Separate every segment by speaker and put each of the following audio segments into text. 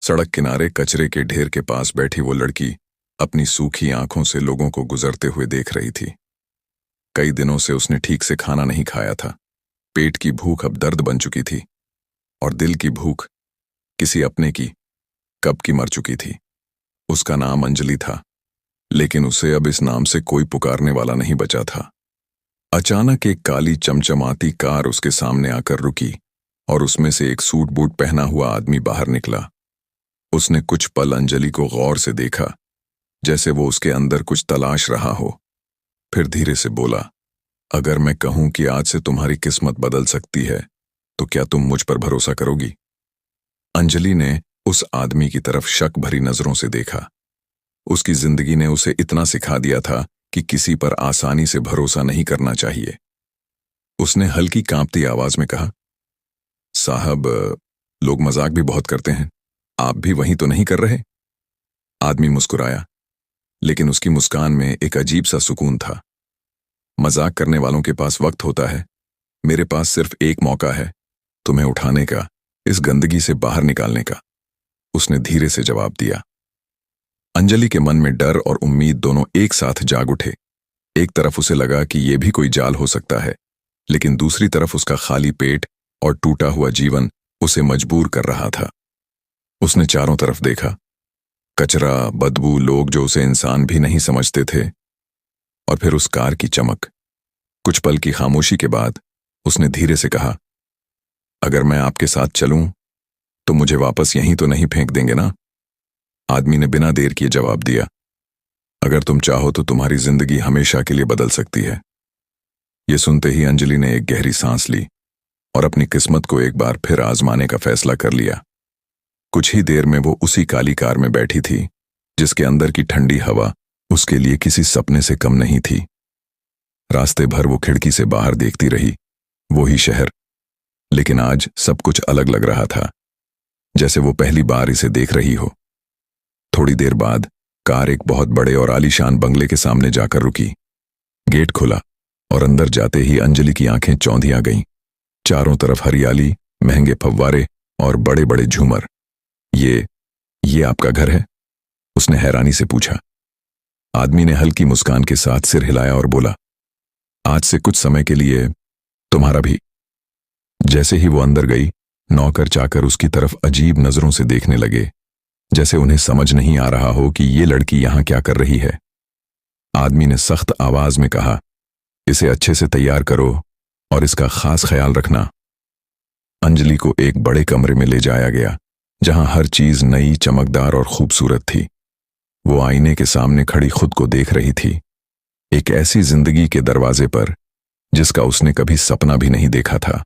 Speaker 1: सड़क किनारे कचरे के ढेर के पास बैठी वो लड़की अपनी सूखी आंखों से लोगों को गुजरते हुए देख रही थी। कई दिनों से उसने ठीक से खाना नहीं खाया था। पेट की भूख अब दर्द बन चुकी थी और दिल की भूख किसी अपने की कब की मर चुकी थी। उसका नाम अंजलि था, लेकिन उसे अब इस नाम से कोई पुकारने वाला नहीं बचा था। अचानक एक काली चमचमाती कार उसके सामने आकर रुकी और उसमें से एक सूट बूट पहना हुआ आदमी बाहर निकला। उसने कुछ पल अंजलि को गौर से देखा, जैसे वो उसके अंदर कुछ तलाश रहा हो। फिर धीरे से बोला, अगर मैं कहूं कि आज से तुम्हारी किस्मत बदल सकती है तो क्या तुम मुझ पर भरोसा करोगी? अंजलि ने उस आदमी की तरफ शक भरी नजरों से देखा। उसकी जिंदगी ने उसे इतना सिखा दिया था कि किसी पर आसानी से भरोसा नहीं करना चाहिए। उसने हल्की कांपती आवाज में कहा, साहब, लोग मजाक भी बहुत करते हैं, आप भी वही तो नहीं कर रहे? आदमी मुस्कुराया, लेकिन उसकी मुस्कान में एक अजीब सा सुकून था। मजाक करने वालों के पास वक्त होता है, मेरे पास सिर्फ एक मौका है, तुम्हें उठाने का, इस गंदगी से बाहर निकालने का, उसने धीरे से जवाब दिया। अंजलि के मन में डर और उम्मीद दोनों एक साथ जाग उठे। एक तरफ उसे लगा कि यह भी कोई जाल हो सकता है, लेकिन दूसरी तरफ उसका खाली पेट और टूटा हुआ जीवन उसे मजबूर कर रहा था। उसने चारों तरफ देखा, कचरा, बदबू, लोग जो उसे इंसान भी नहीं समझते थे, और फिर उस कार की चमक। कुछ पल की खामोशी के बाद उसने धीरे से कहा, अगर मैं आपके साथ चलूं तो मुझे वापस यहीं तो नहीं फेंक देंगे ना? आदमी ने बिना देर किए जवाब दिया, अगर तुम चाहो तो तुम्हारी जिंदगी हमेशा के लिए बदल सकती है। यह सुनते ही अंजलि ने एक गहरी सांस ली और अपनी किस्मत को एक बार फिर आजमाने का फैसला कर लिया। कुछ ही देर में वो उसी काली कार में बैठी थी, जिसके अंदर की ठंडी हवा उसके लिए किसी सपने से कम नहीं थी। रास्ते भर वो खिड़की से बाहर देखती रही, वही शहर, लेकिन आज सब कुछ अलग लग रहा था, जैसे वो पहली बार इसे देख रही हो। थोड़ी देर बाद कार एक बहुत बड़े और आलीशान बंगले के सामने जाकर रुकी। गेट खुला और अंदर जाते ही अंजलि की आंखें चौंधिया गईं। चारों तरफ हरियाली, महंगे फव्वारे और बड़े बड़े झूमर। ये आपका घर है? उसने हैरानी से पूछा। आदमी ने हल्की मुस्कान के साथ सिर हिलाया और बोला, आज से कुछ समय के लिए तुम्हारा भी। जैसे ही वो अंदर गई, नौकर चाकर उसकी तरफ अजीब नजरों से देखने लगे, जैसे उन्हें समझ नहीं आ रहा हो कि ये लड़की यहां क्या कर रही है। आदमी ने सख्त आवाज में कहा, इसे अच्छे से तैयार करो और इसका खास ख्याल रखना। अंजलि को एक बड़े कमरे में ले जाया गया, जहां हर चीज नई, चमकदार और खूबसूरत थी। वो आईने के सामने खड़ी खुद को देख रही थी, एक ऐसी जिंदगी के दरवाजे पर जिसका उसने कभी सपना भी नहीं देखा था।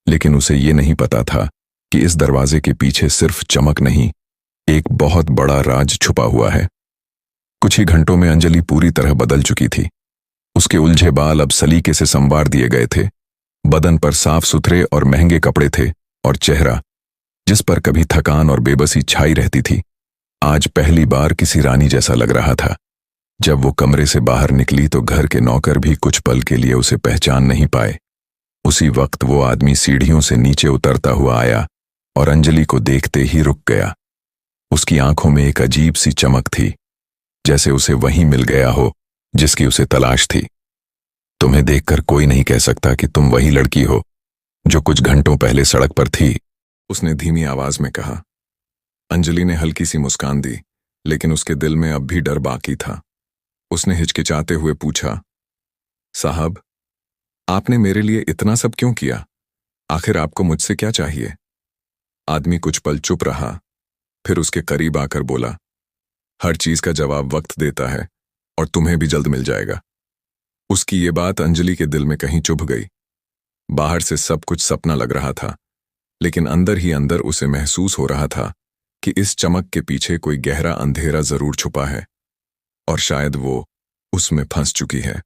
Speaker 1: लेकिन उसे ये नहीं पता था कि इस दरवाजे के पीछे सिर्फ चमक नहीं, एक बहुत बड़ा राज छुपा हुआ है। कुछ ही घंटों में अंजलि पूरी तरह बदल चुकी थी। उसके उलझे बाल अब सलीके से संवार दिए गए थे, बदन पर साफ सुथरे और महंगे कपड़े थे, और चेहरा, जिस पर कभी थकान और बेबसी छाई रहती थी, आज पहली बार किसी रानी जैसा लग रहा था। जब वो कमरे से बाहर निकली तो घर के नौकर भी कुछ पल के लिए उसे पहचान नहीं पाए। उसी वक्त वो आदमी सीढ़ियों से नीचे उतरता हुआ आया और अंजलि को देखते ही रुक गया। उसकी आंखों में एक अजीब सी चमक थी, जैसे उसे वहीं मिल गया हो जिसकी उसे तलाश थी। तुम्हें देखकर कोई नहीं कह सकता कि तुम वही लड़की हो जो कुछ घंटों पहले सड़क पर थी, उसने धीमी आवाज में कहा। अंजलि ने हल्की सी मुस्कान दी, लेकिन उसके दिल में अब भी डर बाकी था। उसने हिचकिचाते हुए पूछा, साहब, आपने मेरे लिए इतना सब क्यों किया? आखिर आपको मुझसे क्या चाहिए? आदमी कुछ पल चुप रहा, फिर उसके करीब आकर बोला, हर चीज का जवाब वक्त देता है और तुम्हें भी जल्द मिल जाएगा। उसकी ये बात अंजलि के दिल में कहीं चुभ गई। बाहर से सब कुछ सपना लग रहा था, लेकिन अंदर ही अंदर उसे महसूस हो रहा था कि इस चमक के पीछे कोई गहरा अंधेरा जरूर छुपा है, और शायद वो उसमें फंस चुकी है।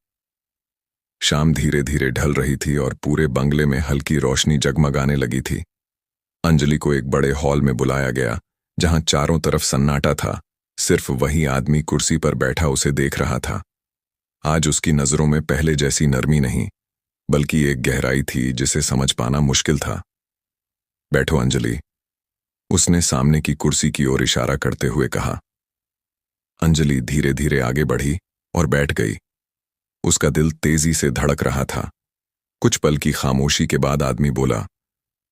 Speaker 1: शाम धीरे धीरे ढल रही थी और पूरे बंगले में हल्की रोशनी जगमगाने लगी थी। अंजलि को एक बड़े हॉल में बुलाया गया, जहां चारों तरफ सन्नाटा था। सिर्फ वही आदमी कुर्सी पर बैठा उसे देख रहा था। आज उसकी नजरों में पहले जैसी नरमी नहीं, बल्कि एक गहराई थी जिसे समझ पाना मुश्किल था। बैठो अंजलि, उसने सामने की कुर्सी की ओर इशारा करते हुए कहा। अंजलि धीरे धीरे आगे बढ़ी और बैठ गई। उसका दिल तेजी से धड़क रहा था। कुछ पल की खामोशी के बाद आदमी बोला,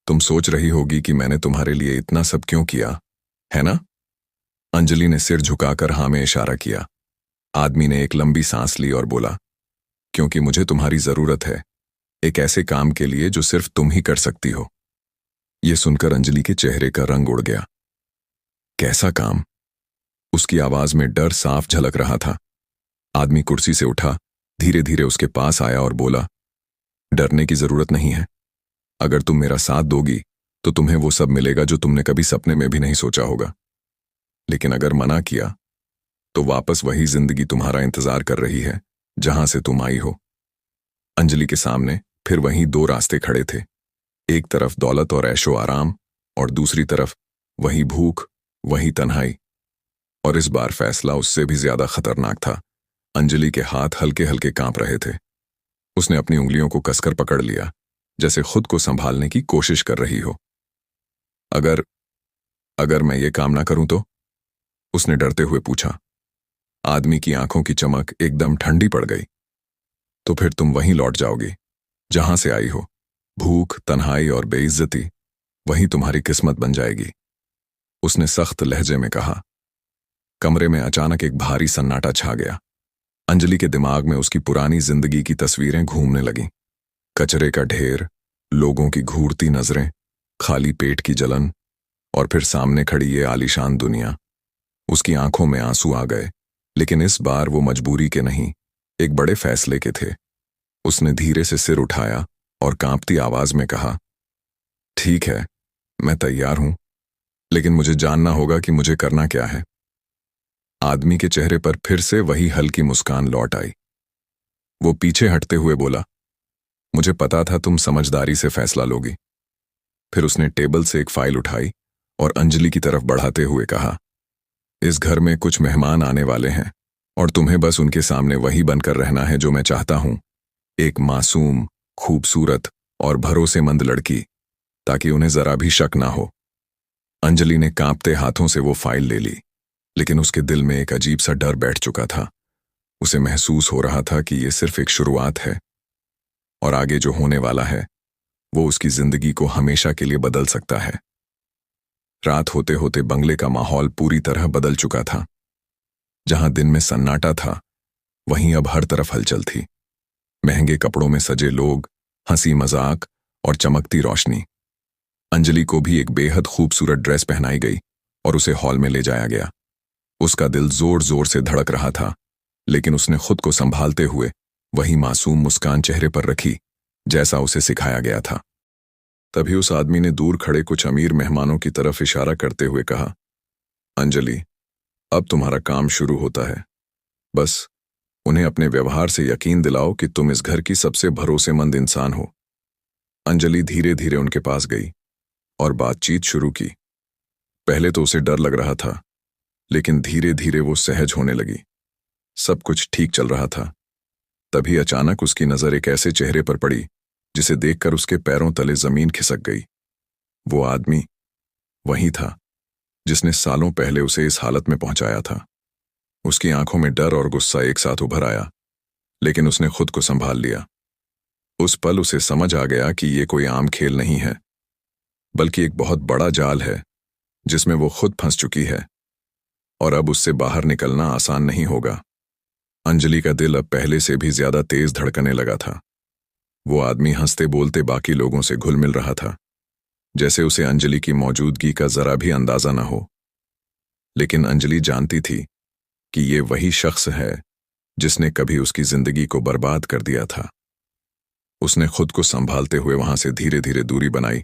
Speaker 1: तुम सोच रही होगी कि मैंने तुम्हारे लिए इतना सब क्यों किया, है ना? अंजलि ने सिर झुकाकर हाँ में इशारा किया। आदमी ने एक लंबी सांस ली और बोला, क्योंकि मुझे तुम्हारी जरूरत है, एक ऐसे काम के लिए जो सिर्फ तुम ही कर सकती हो। यह सुनकर अंजलि के चेहरे का रंग उड़ गया। कैसा काम? उसकी आवाज में डर साफ झलक रहा था। आदमी कुर्सी से उठा, धीरे धीरे उसके पास आया और बोला, डरने की जरूरत नहीं है। अगर तुम मेरा साथ दोगी तो तुम्हें वो सब मिलेगा जो तुमने कभी सपने में भी नहीं सोचा होगा। लेकिन अगर मना किया तो वापस वही जिंदगी तुम्हारा इंतजार कर रही है जहां से तुम आई हो। अंजलि के सामने फिर वहीं दो रास्ते खड़े थे। एक तरफ दौलत और ऐशो आराम, और दूसरी तरफ वही भूख, वही तन्हाई। और इस बार फैसला उससे भी ज्यादा खतरनाक था। अंजलि के हाथ हल्के हल्के कांप रहे थे। उसने अपनी उंगलियों को कसकर पकड़ लिया, जैसे खुद को संभालने की कोशिश कर रही हो। अगर अगर मैं ये काम ना करूं तो? उसने डरते हुए पूछा। आदमी की आंखों की चमक एकदम ठंडी पड़ गई। तो फिर तुम वहीं लौट जाओगी जहां से आई हो। भूख, तन्हाई और बेइज्जती वहीं तुम्हारी किस्मत बन जाएगी, उसने सख्त लहजे में कहा। कमरे में अचानक एक भारी सन्नाटा छा गया। अंजलि के दिमाग में उसकी पुरानी जिंदगी की तस्वीरें घूमने लगीं। कचरे का ढेर, लोगों की घूरती नजरें, खाली पेट की जलन, और फिर सामने खड़ी ये आलीशान दुनिया। उसकी आंखों में आंसू आ गए, लेकिन इस बार वो मजबूरी के नहीं, एक बड़े फैसले के थे। उसने धीरे से सिर उठाया और कांपती आवाज में कहा, ठीक है, मैं तैयार हूं, लेकिन मुझे जानना होगा कि मुझे करना क्या है। आदमी के चेहरे पर फिर से वही हल्की मुस्कान लौट आई। वो पीछे हटते हुए बोला, मुझे पता था तुम समझदारी से फैसला लोगी। फिर उसने टेबल से एक फाइल उठाई और अंजलि की तरफ बढ़ाते हुए कहा, इस घर में कुछ मेहमान आने वाले हैं और तुम्हें बस उनके सामने वही बनकर रहना है जो मैं चाहता हूं, एक मासूम, खूबसूरत और भरोसेमंद लड़की, ताकि उन्हें जरा भी शक ना हो। अंजलि ने कांपते हाथों से वो फाइल ले ली, लेकिन उसके दिल में एक अजीब सा डर बैठ चुका था। उसे महसूस हो रहा था कि ये सिर्फ एक शुरुआत है, और आगे जो होने वाला है वो उसकी जिंदगी को हमेशा के लिए बदल सकता है। रात होते होते बंगले का माहौल पूरी तरह बदल चुका था। जहां दिन में सन्नाटा था, वहीं अब हर तरफ हलचल थी। महंगे कपड़ों में सजे लोग, हंसी मजाक और चमकती रोशनी। अंजलि को भी एक बेहद खूबसूरत ड्रेस पहनाई गई और उसे हॉल में ले जाया गया। उसका दिल जोर जोर से धड़क रहा था, लेकिन उसने खुद को संभालते हुए वही मासूम मुस्कान चेहरे पर रखी, जैसा उसे सिखाया गया था। तभी उस आदमी ने दूर खड़े कुछ अमीर मेहमानों की तरफ इशारा करते हुए कहा, अंजलि, अब तुम्हारा काम शुरू होता है। बस उन्हें अपने व्यवहार से यकीन दिलाओ कि तुम इस घर की सबसे भरोसेमंद इंसान हो। अंजलि धीरे धीरे उनके पास गई और बातचीत शुरू की। पहले तो उसे डर लग रहा था, लेकिन धीरे धीरे वो सहज होने लगी। सब कुछ ठीक चल रहा था। तभी अचानक उसकी नजर एक ऐसे चेहरे पर पड़ी जिसे देखकर उसके पैरों तले जमीन खिसक गई। वो आदमी वही था जिसने सालों पहले उसे इस हालत में पहुंचाया था। उसकी आंखों में डर और गुस्सा एक साथ उभर आया, लेकिन उसने खुद को संभाल लिया। उस पल उसे समझ आ गया कि ये कोई आम खेल नहीं है, बल्कि एक बहुत बड़ा जाल है जिसमें वो खुद फंस चुकी है, और अब उससे बाहर निकलना आसान नहीं होगा। अंजलि का दिल अब पहले से भी ज्यादा तेज धड़कने लगा था। वो आदमी हंसते बोलते बाकी लोगों से घुल मिल रहा था, जैसे उसे अंजलि की मौजूदगी का जरा भी अंदाजा न हो। लेकिन अंजलि जानती थी कि ये वही शख्स है जिसने कभी उसकी जिंदगी को बर्बाद कर दिया था। उसने खुद को संभालते हुए वहां से धीरे धीरे दूरी बनाई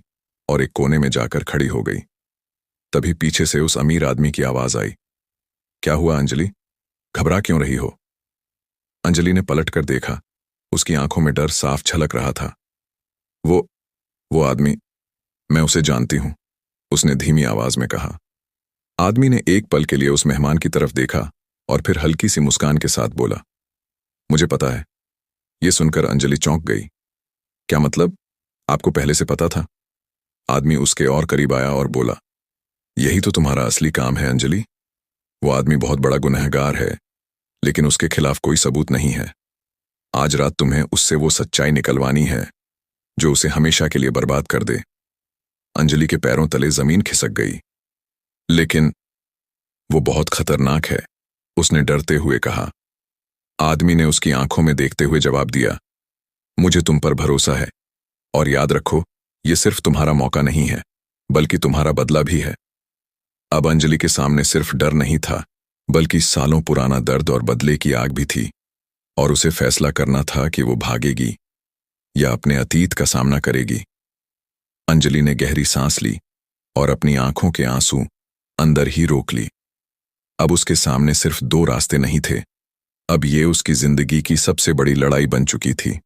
Speaker 1: और एक कोने में जाकर खड़ी हो गई। तभी पीछे से उस अमीर आदमी की आवाज आई, क्या हुआ अंजलि, घबरा क्यों रही हो? अंजलि ने पलटकर देखा। उसकी आंखों में डर साफ झलक रहा था। वो आदमी, मैं उसे जानती हूं, उसने धीमी आवाज में कहा। आदमी ने एक पल के लिए उस मेहमान की तरफ देखा और फिर हल्की सी मुस्कान के साथ बोला, मुझे पता है। यह सुनकर अंजलि चौंक गई। क्या मतलब, आपको पहले से पता था? आदमी उसके और करीब आया और बोला, यही तो तुम्हारा असली काम है अंजलि। वो आदमी बहुत बड़ा गुनहगार है, लेकिन उसके खिलाफ कोई सबूत नहीं है। आज रात तुम्हें उससे वो सच्चाई निकलवानी है जो उसे हमेशा के लिए बर्बाद कर दे। अंजलि के पैरों तले जमीन खिसक गई। लेकिन वो बहुत खतरनाक है, उसने डरते हुए कहा। आदमी ने उसकी आंखों में देखते हुए जवाब दिया, मुझे तुम पर भरोसा है, और याद रखो, ये सिर्फ तुम्हारा मौका नहीं है, बल्कि तुम्हारा बदला भी है। अब अंजलि के सामने सिर्फ डर नहीं था, बल्कि सालों पुराना दर्द और बदले की आग भी थी, और उसे फैसला करना था कि वो भागेगी या अपने अतीत का सामना करेगी। अंजलि ने गहरी सांस ली और अपनी आंखों के आंसू अंदर ही रोक ली। अब उसके सामने सिर्फ दो रास्ते नहीं थे, अब ये उसकी जिंदगी की सबसे बड़ी लड़ाई बन चुकी थी।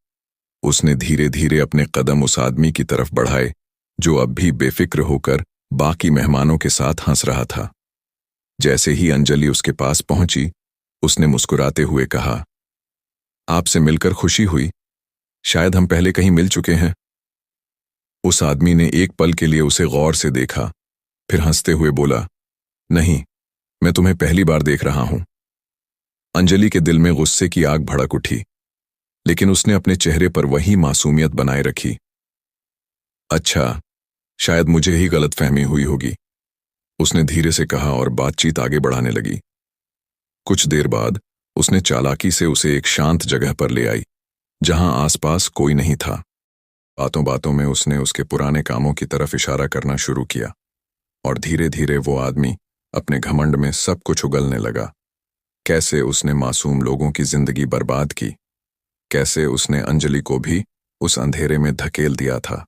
Speaker 1: उसने धीरे धीरे अपने कदम उस आदमी की तरफ बढ़ाए जो अब भी बेफिक्र होकर बाकी मेहमानों के साथ हंस रहा था। जैसे ही अंजलि उसके पास पहुंची, उसने मुस्कुराते हुए कहा, आपसे मिलकर खुशी हुई, शायद हम पहले कहीं मिल चुके हैं। उस आदमी ने एक पल के लिए उसे गौर से देखा, फिर हंसते हुए बोला, नहीं, मैं तुम्हें पहली बार देख रहा हूं। अंजलि के दिल में गुस्से की आग भड़क उठी, लेकिन उसने अपने चेहरे पर वही मासूमियत बनाए रखी। अच्छा, शायद मुझे ही गलतफहमी हुई होगी, उसने धीरे से कहा और बातचीत आगे बढ़ाने लगी। कुछ देर बाद उसने चालाकी से उसे एक शांत जगह पर ले आई, जहां आसपास कोई नहीं था। बातों बातों में उसने उसके पुराने कामों की तरफ इशारा करना शुरू किया, और धीरे धीरे वो आदमी अपने घमंड में सब कुछ उगलने लगा। कैसे उसने मासूम लोगों की जिंदगी बर्बाद की, कैसे उसने अंजलि को भी उस अंधेरे में धकेल दिया था।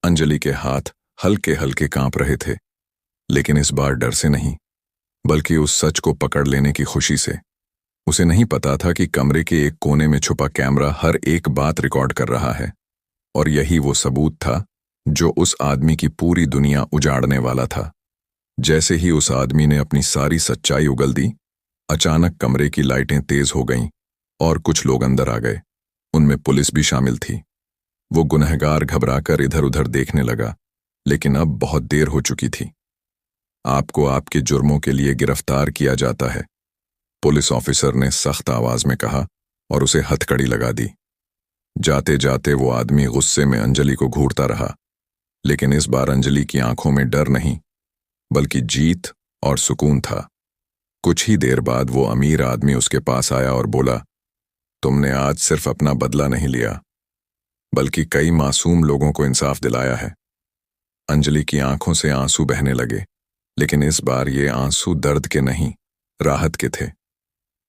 Speaker 1: अंजलि के हाथ हल्के हल्के कांप रहे थे, लेकिन इस बार डर से नहीं, बल्कि उस सच को पकड़ लेने की खुशी से। उसे नहीं पता था कि कमरे के एक कोने में छुपा कैमरा हर एक बात रिकॉर्ड कर रहा है, और यही वो सबूत था जो उस आदमी की पूरी दुनिया उजाड़ने वाला था। जैसे ही उस आदमी ने अपनी सारी सच्चाई उगल दी, अचानक कमरे की लाइटें तेज हो गईं और कुछ लोग अंदर आ गए। उनमें पुलिस भी शामिल थी। वो गुनहगार घबराकर इधर उधर देखने लगा, लेकिन अब बहुत देर हो चुकी थी। आपको आपके जुर्मों के लिए गिरफ्तार किया जाता है, पुलिस ऑफिसर ने सख्त आवाज में कहा और उसे हथकड़ी लगा दी। जाते जाते वो आदमी गुस्से में अंजलि को घूरता रहा, लेकिन इस बार अंजलि की आंखों में डर नहीं, बल्कि जीत और सुकून था। कुछ ही देर बाद वो अमीर आदमी उसके पास आया और बोला, तुमने आज सिर्फ अपना बदला नहीं लिया, बल्कि कई मासूम लोगों को इंसाफ दिलाया है। अंजलि की आंखों से आंसू बहने लगे, लेकिन इस बार ये आंसू दर्द के नहीं, राहत के थे।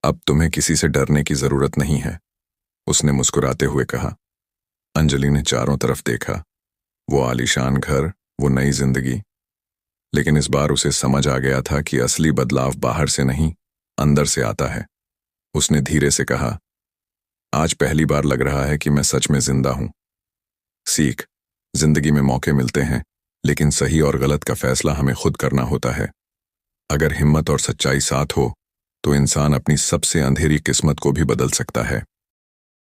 Speaker 1: अब तुम्हें किसी से डरने की जरूरत नहीं है, उसने मुस्कुराते हुए कहा। अंजलि ने चारों तरफ देखा, वो आलीशान घर, वो नई जिंदगी, लेकिन इस बार उसे समझ आ गया था कि असली बदलाव बाहर से नहीं, अंदर से आता है। उसने धीरे से कहा, आज पहली बार लग रहा है कि मैं सच में जिंदा हूं। सीख, जिंदगी में मौके मिलते हैं, लेकिन सही और गलत का फैसला हमें खुद करना होता है। अगर हिम्मत और सच्चाई साथ हो, तो इंसान अपनी सबसे अंधेरी किस्मत को भी बदल सकता है।